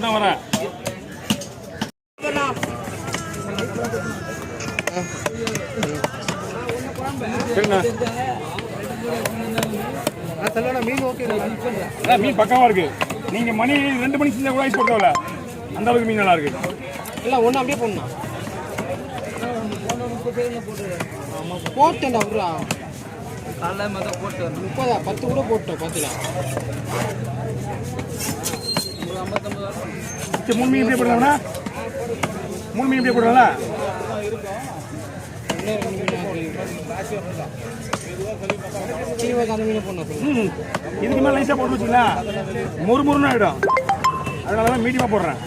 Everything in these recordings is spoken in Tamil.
தான் வரேன். மீன் பக்காவா இருக்கு. நீங்க மணி 2 மணி செஞ்சா கூட ஐஸ் போட்டோம்ல, அந்த அளவுக்கு மீன் நல்லா இருக்கு. இல்லை ஒன்று அப்படியே போடணும். போட்டேன்டா அவரா காலைல மொத்தம் போட்டு 30 10 கூட போட்டோம். 10ல 3 மீன் இப்படியே போடுறாங்கண்ணா. 3 மீன் இப்படியே போடுறாங்களா? இதுக்கு மேலே லைஸாக போட்டு வச்சுங்களா முறுமுறுன்னு ஆகிடும். அதனால தான் மீடியமாக போடுறேன்.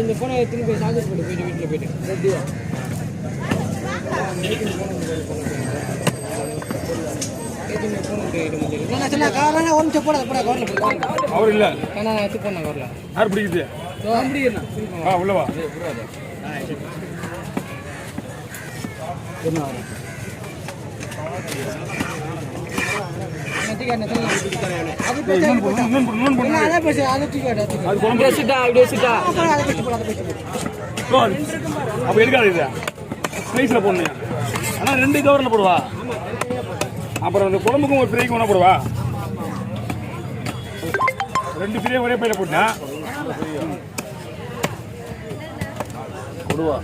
இந்த போனை திரும்பி போய் சார்ஜர் போட்டு போயிட்டு வீட்டில் போயிட்டு அவர் இல்லை எடுத்து போனேன் கவரில். யார் பிடிக்குது? உள்ளவா அப்ப எடுக்காது இது ஸ்லைஸ்ல போடணும். ஆனா 2 கவர்ல போடுவா. அப்புறம் அந்த குழம்புக்கும் ஒரு ஃப்ரைக்கும் ஒண்ணா போடுவா. 2 ஃப்ரை ஒரே பையில போட்டா கொடுவா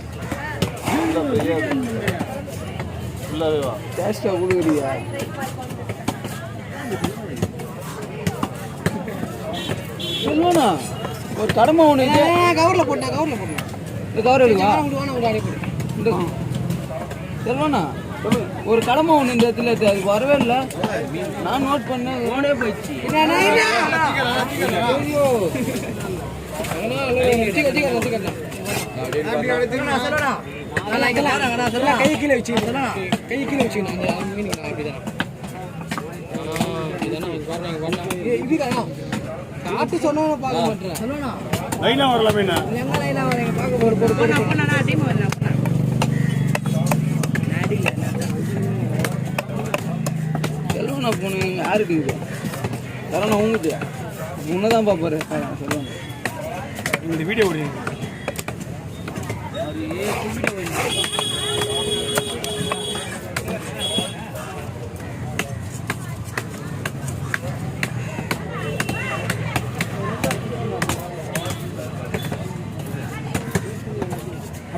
டேஸ்டா கொடுக்குறியா? சொல்லுண்ணா ஒரு கடமை ஒன்று கவரில் போட்டேன். கவரில் போட்டேன். இந்த கவர் எடுக்கா இந்த சொல்லுண்ணா ஒரு கடமை ஒன்று இந்த இடத்துல அதுக்கு வரவே இல்லை. நான் நோட் பண்ணேன் ஓடே போயிடுச்சு. கை கீழே வச்சுக்கணும். கை கீழே வச்சுக்கணும். காட்டு சொன்னா பார்க்க மாட்டேன். சொல்லுண்ணா லைனா வரல மீனா எங்க லைனா வரீங்க பார்க்க போற டீம் வரலாம். சொல்லுண்ணா போன யாருக்கு இது தரணும் உங்களுக்கு முன்னதான் பார்ப்பாரு. சொல்லுவாங்க இந்த வீடியோ ஓடுங்க.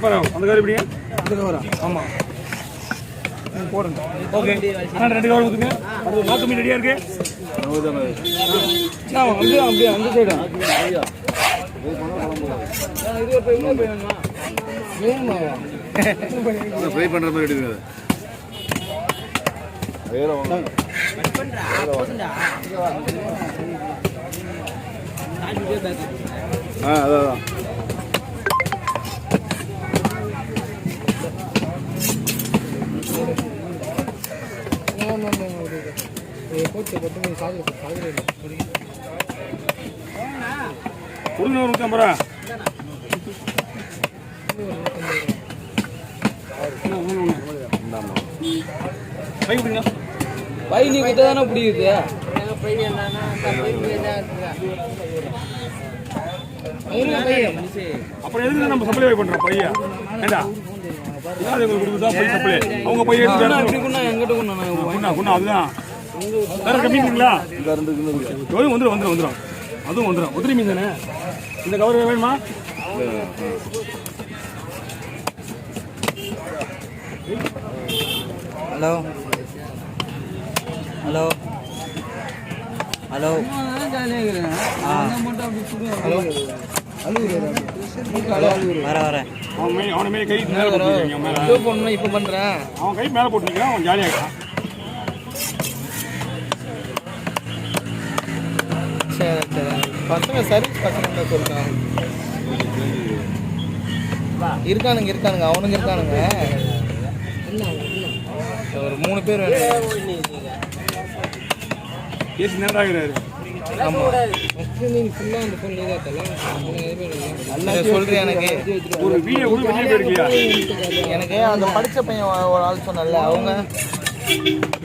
அப்புறம் அந்த கவர் எப்படிங்க? இந்த கவரா? ஆமாம் போடுங்க. ஓகே ஆனால் 2 கவர் ஊற்றுங்க. அது நாட்டு மீன் ரெடியாக இருக்கு. அப்படியே அப்படியே அந்த சைடு ஃப்ரை பண்ற மாதிரி எடுக்குது. அதான் கொடுங்க 150 ரூபா. பை கொடுங்க. பை நீ கிட்ட தானே பிடிக்குது. அப்புறம் எதுக்கு நம்ம சப்ளை பண்றோம் பையா? ஏண்டா யாரு உங்களுக்கு கொடுக்குதா பை சப்ளை? அவங்க பை எடுத்து அப்படி கொண்டா எங்கிட்ட கொண்டா கொண்டா அதுதான் வேற கம்மிங்களா? வந்துடும் அதுவும் வந்துடும். உதிரி மீன் தானே. இந்த கவர் வேணுமா? ஹலோ ஹலோ ஹலோ வரேன். அவனை மேலே கை மேலே போட்டுருக்கீங்க. இப்போ பண்ணுறேன். அவன் கை மேலே போட்டுருக்கீங்க. அவன் ஜாலியாக சரி சரி. பசங்க சர்வீஸ் பசங்க சொல்லிட்டாங்க. இருக்கானுங்க அவனுங்க இருக்கானுங்க. ஒரு 3 பேர் வேணும். கேஸ் நேராகிறாரு. சொல்றேன் எனக்கு ஒரு வீடியோ கூட வெளியே போயிருக்கியா? எனக்கு அந்த படிச்ச பையன் ஒரு ஆள் சொன்னல அவங்க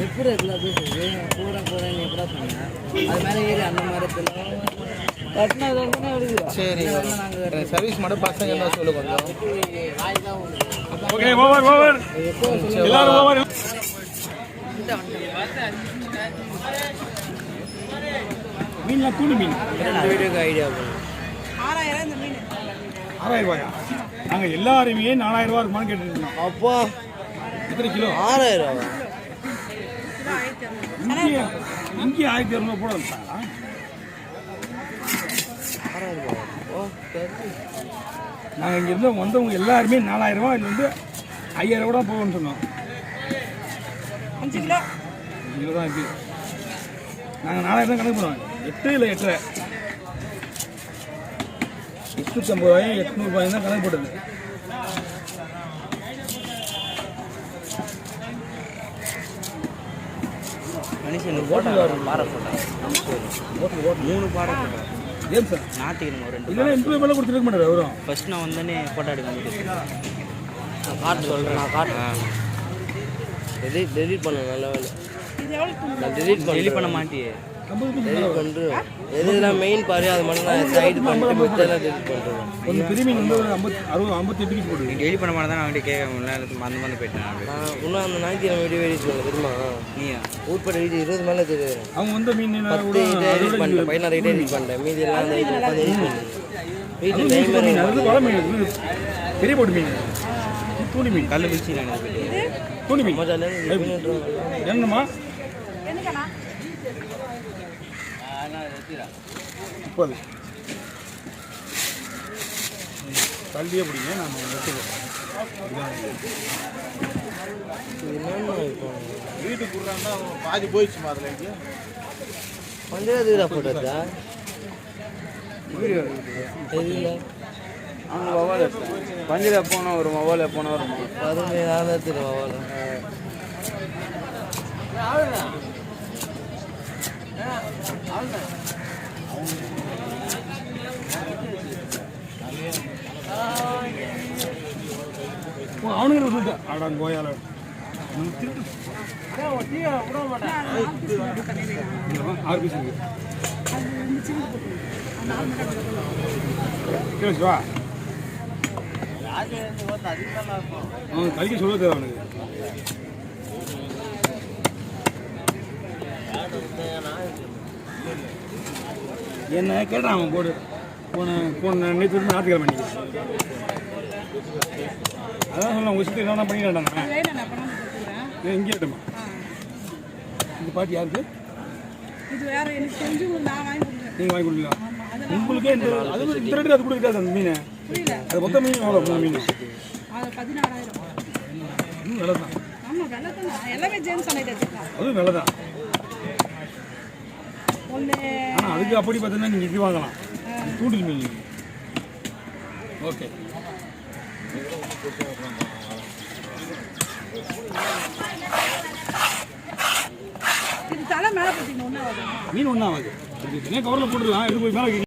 எப்படி இருக்குல்ல பேசுறது போறேன் எப்படா சொன்னேன் அது மேலே ஏறி அந்த மரத்தில் சரி சர்வீஸ் மட்டும் பசங்க தான் சொல்லு கொஞ்சம். ஓகே ஓவர் ஓவர் எல்லாரும் ஓவர். மீன்லாம் தூணி மீன் வீடியோக்கு ஐடியா 6,000 ரூபாயா? நாங்கள் எல்லாருமே 4,000 ரூபா இருக்குமான்னு கேட்டுருந்தோம். அப்போ எத்தனை கிலோ? 6,000 இங்கே 1,200 போட வந்தாங்களா? நாங்கள் இங்கேருந்து வந்தவங்க எல்லாருமே 4,000 ரூபா, இது வந்து 5,000 கூட போகணும்னு சொன்னோம். 5 கிலோ தான் இருக்குது. நாங்கள் 4,000 தான் கணக்கு பண்ணுவோம். 8 இல்லை 8,500 850 800 தான் கணக்கு போட்டது. மனுஷன் போட்டோ பாறை போட்டோ 3 பாறை போட்டோ ஏன் சார் நாத்திக்கணும் ஒரு 2 இல்லைன்னா இன்டர்வியூ மேலே கொடுத்துருக்க மாட்டார் அவரும். ஃபர்ஸ்ட் நான் வந்தோடனே ஃபோட்டோ எடுக்க முடியும். நான் காட்டு சொல்கிறேன், நான் காட்டுறேன். டெலிட் பண்ண நல்ல வேலை. நான் டெலிட் பண்ண மாட்டியே. டெலிட் பண்ணுறேன். எதுலாம் மெயின் பாரு அது மட்டும் நான் சைடு பண்ணிட்டு மற்றெல்லாம் டெலிட் பண்ணுறேன். ஒரு பெரிய மீன் வந்து ஒரு 58 பீஸ் போட்டு. நீ டெலிட் பண்ண மாட்டேன் தான் நான் அவன்கிட்ட கேட்க முடியல, மறந்து போயிட்டேன். நான் இன்னும் அந்த ஞாயிற்றுக்கிழமை வீடியோ எடிட் பண்ண தெரியுமா? நீயா ஊர்பட்ட வீடியோ 20 மேலே தெரியும். அவங்க வந்து மீன் 10 எடிட் பண்ணிட்டேன், 16 எடிட் பண்ணிட்டேன். மீதி எல்லாம் அந்த எடிட் பண்ணி வீட்டில் டைமர் அது வள மீன் இது பெரிய போட்டு மீன் தூணி மீன் கல் பிடிச்சி நான் தூணி மீன் மஜால என்னம்மா 30 தள்ளியே பிடிங்க. நம்ம வீட்டுக்கு விட்றாங்கன்னா பாதி போயிடுச்சுமா அதில். பஞ்சாயத்து போட்டா அவங்க மொபைல் பஞ்சில் போனோம் ஒரு மொபைல் போனோம் ஒரு 15,000 மொபைல். அவனுங்க சொல்லிட்டேன் அடான் கோயால திருட்டு 6 பீஸ் இருக்கு. வா அவன் கழிக்க சொல்ல தேவை அவனுக்கு. என்ன கேட்டான் அவன் போடு போன நேற்று ஞாயிற்றுக்கிழமை அன்னைக்கு. அதான் சொல்ல உங்கள் சுற்றி என்ன பண்ணிட்டாங்க. இங்கே கேட்டுமா இந்த பாட்டி யாருக்கு நீங்கள் வாங்கி கொடுக்கலாம். உங்களுக்கே இந்த அது இந்த ரேட்டுக்கு அது கூட இருக்காது. அந்த மீன் அது மொத்த மீன் எவ்வளோ? 3 மீன் இன்னும் விலை தான். அதுவும் விலை தான். ஆனால் அதுக்கு அப்படி பார்த்தீங்கன்னா நீங்கள் இது வாங்கலாம், தூண்டில் மீன். ஓகே மீன் ஒன்றாவது கவரில் போட்டுடலாம். எடுத்து போய் மேலே